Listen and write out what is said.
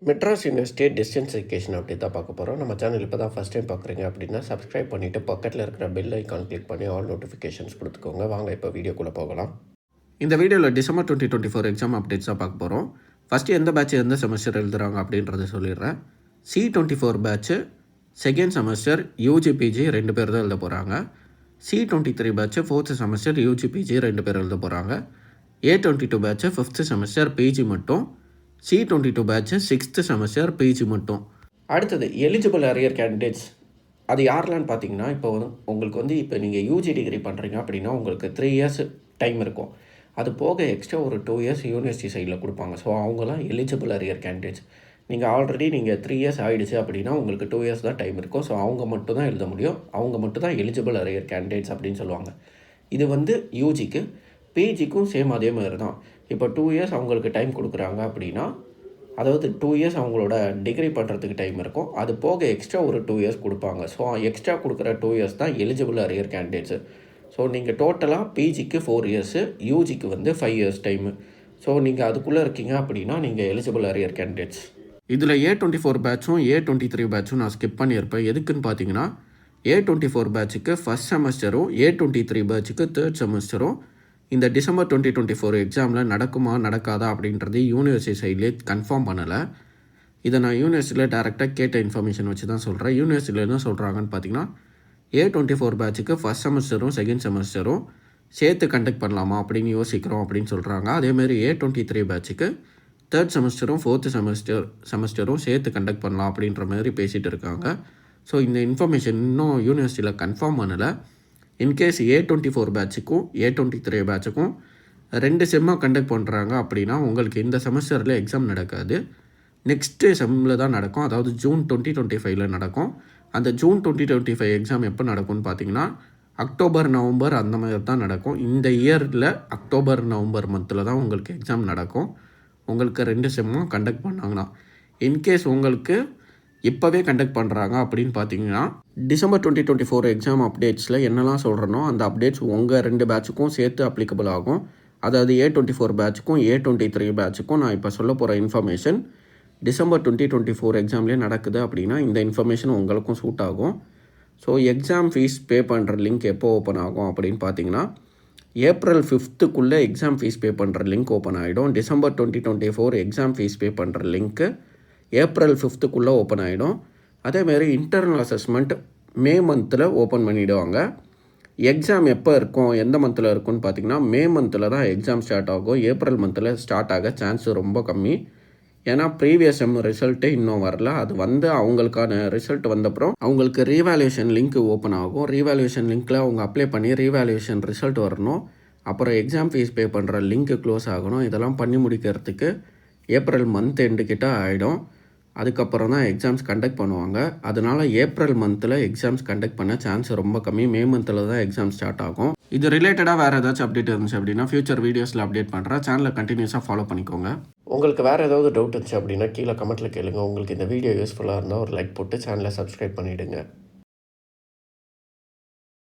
Madras university distance education அப்படி தான் பார்க்க போகிறோம். நம்ம சேனல் இப்போ தான் ஃபஸ்ட் டைம் பார்க்குறீங்க அப்படின்னா சப்ஸ்கிரைப் பண்ணிவிட்டு பக்கத்தில் இருக்கிற பெல் ஐக்கான் கிளிக் பண்ணி ஆல் நோட்டிஃபிகேஷன்ஸ் கொடுத்துக்கோங்க. வாங்க இப்போ வீடியோக்குள்ளே போகலாம். இந்த வீடியோவில் டிசம்பர் 2024 எக்ஸாம் அப்டேட்ஸ் தான் பார்க்க போகிறோம். ஃபஸ்ட்டு எந்த பேட்ச் எந்த செமஸ்டர் எழுதுகிறாங்க அப்படின்றத சொல்லிடுறேன். C24 patch second semester UGPG 2 பேர் தான் எழுத போகிறாங்க. C23 patch 4th semester UGPG 2 பேர் எழுத போகிறாங்க. A22 patch 5th semester PG மட்டும். C22 patch 6th semester PG மட்டும். அடுத்தது எலிஜிபிள் அரியர் கேண்டிடேட்ஸ் அது யாரெலான்னு பார்த்தீங்கன்னா, இப்போ உங்களுக்கு இப்போ நீங்கள் யூஜி டிகிரி பண்ணுறீங்க அப்படின்னா உங்களுக்கு 3 இயர்ஸ் டைம் இருக்கும். அது போக எக்ஸ்ட்ரா ஒரு 2 இயர்ஸ் யூனிவர்சிட்டி சைடில் கொடுப்பாங்க. ஸோ அவங்களாம் எலிஜிபிள் அரியர் கேண்டிடேட்ஸ். நீங்கள் ஆல்ரெடி 3 இயர்ஸ் ஆகிடுச்சு அப்படின்னா உங்களுக்கு 2 இயர்ஸ் தான் டைம் இருக்கும். ஸோ அவங்க மட்டும் தான் எழுத முடியும். அவங்க மட்டும் தான் எலிஜிபிள் அரியர் கேண்டிடேட்ஸ் அப்படின்னு சொல்லுவாங்க. இது யூஜிக்கு. பிஜிக்கும் சேம் அதே மாதிரி தான். இப்போ 2 இயர்ஸ் அவங்களுக்கு டைம் கொடுக்குறாங்க அப்படின்னா, அதாவது 2 இயர்ஸ் அவங்களோட டிகிரி பண்ணுறதுக்கு டைம் இருக்கும். அது போக எக்ஸ்ட்ரா ஒரு 2 இயர்ஸ் கொடுப்பாங்க. ஸோ எக்ஸ்ட்ரா கொடுக்குற 2 இயர்ஸ் தான் எலிஜிபிள் அரியர் கேண்டிடேட்ஸு. ஸோ நீங்கள் டோட்டலாக பிஜிக்கு 4 இயர்ஸு, யூஜிக்கு 5 இயர்ஸ் டைமு. ஸோ நீங்கள் அதுக்குள்ளே இருக்கீங்க அப்படின்னா நீங்கள் எலிஜிபிள் அரியர் கேண்டிடேட்ஸ். இதில் A24 பேட்சும் A23 பேட்சும் நான் ஸ்கிப் பண்ணியிருப்பேன். எதுக்குன்னு பார்த்தீங்கன்னா, A24 பேட்சுக்கு ஃபஸ்ட் செமஸ்டரும் A23 பேட்சுக்கு தேர்ட் செமஸ்டரும் இந்த டிசம்பர் 2024 எக்ஸாமில் நடக்குமா நடக்காதா அப்படின்றது யூனிவர்சிட்டி சைட்லேயே கன்ஃபார்ம் பண்ணலை. இதை நான் யூனிவர்சிட்டியில் டேரெக்டாக கேட்ட இன்ஃபர்மேஷன் வச்சு தான் சொல்கிறேன். யூனிவர்சிட்டியில் என்ன சொல்கிறாங்கன்னு பார்த்தீங்கன்னா, A24 பேட்சுக்கு ஃபஸ்ட் செமஸ்டரும் செகண்ட் செமஸ்டரும் சேர்த்து கண்டக்ட் பண்ணலாமா அப்படின்னு யோசிக்கிறோம் அப்படின்னு சொல்கிறாங்க. அதேமாதிரி A23 பேட்சுக்கு தேர்ட் செமஸ்டரும் 4th செமஸ்டரும் சேர்த்து கண்டக்ட் பண்ணலாம் அப்படின்ற மாதிரி பேசிகிட்டு இருக்காங்க. ஸோ இந்த இன்ஃபர்மேஷன் இன்னும் யூனிவர்சிட்டியில் கன்ஃபார்ம் பண்ணலை. இன்கேஸ் A24 பேட்சுக்கும் A23 பேட்சுக்கும் 2 செம்மாக கண்டக்ட் பண்ணுறாங்க அப்படின்னா உங்களுக்கு இந்த செமஸ்டரில் எக்ஸாம் நடக்காது. நெக்ஸ்ட்டு செம்மில் தான் நடக்கும். அதாவது ஜூன் 2025 நடக்கும். அந்த ஜூன் 2025 எக்ஸாம் எப்போ நடக்கும்னு பார்த்தீங்கன்னா, அக்டோபர் நவம்பர் அந்த மாதிரி தான் நடக்கும். இந்த இயரில் அக்டோபர் நவம்பர் மந்தில் தான் உங்களுக்கு எக்ஸாம் நடக்கும். உங்களுக்கு 2 செம்மாக கண்டக்ட் பண்ணாங்கன்னா, இன்கேஸ் உங்களுக்கு இப்போவே கண்டக்ட் பண்ணுறாங்க அப்படின்னு பார்த்தீங்கன்னா, டிசம்பர் 2024 எக்ஸாம் அப்டேட்ஸில் என்னெல்லாம் சொல்கிறனோ அந்த அப்டேட்ஸ் உங்கள் 2 பேட்சுக்கும் சேர்த்து அப்ளிகபிள் ஆகும். அதாவது A24 பேட்சுக்கும் A23 பேட்சுக்கும் நான் இப்போ சொல்ல போகிற இன்ஃபர்மேஷன் டிசம்பர் 2024 எக்ஸாம்லேயே நடக்குது அப்படின்னா இந்த இன்ஃபர்மேஷன் உங்களுக்கும் சூட் ஆகும். ஸோ எக்ஸாம் ஃபீஸ் பே பண்ணுற லிங்க் எப்போ ஓப்பன் ஆகும் அப்படின்னு பார்த்தீங்கன்னா, April 5th exam fees pay பண்ணுற லிங்க் ஓப்பன் ஆகிடும். டிசம்பர் 2024 எக்ஸாம் ஃபீஸ் பே பண்ணுற லிங்க்கு ஏப்ரல் 5th ஓப்பன் ஆகிடும். அதேமாரி இன்டர்னல் அசஸ்மெண்ட் மே மந்தில் ஓப்பன் பண்ணிவிடுவாங்க. எக்ஸாம் எப்போ இருக்கும், எந்த மந்தில் இருக்குன்னு பார்த்தீங்கன்னா, மே மந்தில் தான் எக்ஸாம் ஸ்டார்ட் ஆகும். ஏப்ரல் மந்தில் ஸ்டார்ட் ஆக சான்ஸ் ரொம்ப கம்மி. ஏன்னா ப்ரீவியஸ் செம் ரிசல்ட்டே இன்னும் வரல. அது அவங்களுக்கான ரிசல்ட் வந்தப்புறம் அவங்களுக்கு ரீவேல்யூஷன் லிங்க் ஓப்பன் ஆகும். ரீவேல்யூஷன் லிங்க்கில் அவங்க அப்ளை பண்ணி ரீவேல்யூஷன் ரிசல்ட் வரணும். அப்புறம் எக்ஸாம் ஃபீஸ் பே பண்ணுற லிங்க் க்ளோஸ் ஆகணும். இதெல்லாம் பண்ணி முடிக்கிறதுக்கு ஏப்ரல் மந்த் எண்டு கிட்ட ஆகிடும். அதுக்கப்புறம் தான் எக்ஸாம்ஸ் கண்டக்ட் பண்ணுவாங்க. அதனால் ஏப்ரல் மந்தில் எக்ஸாம்ஸ் கண்டக்ட் பண்ண சான்ஸ் ரொம்ப கம்மி. மே மந்தில் தான் எக்ஸாம் ஸ்டார்ட் ஆகும். இது ரிலேட்டடாக வேறு ஏதாச்சும் அப்டேட் இருந்துச்சு அப்படின்னா ஃபியூச்சர் வீடியோஸில் அப்டேட் பண்ணுறேன். சேனலை கண்டினியூஸாக ஃபாலோ பண்ணிக்கோங்க. உங்களுக்கு வேறு ஏதாவது டவுட் இருந்துச்சு அப்படின்னா கீழே கமெண்ட்டில் கேளுங்க. உங்களுக்கு இந்த வீடியோ யூஸ்ஃபுல்லாக இருந்தால் ஒரு லைக் போட்டு சேனலை சப்ஸ்கிரைப் பண்ணிவிடுங்க.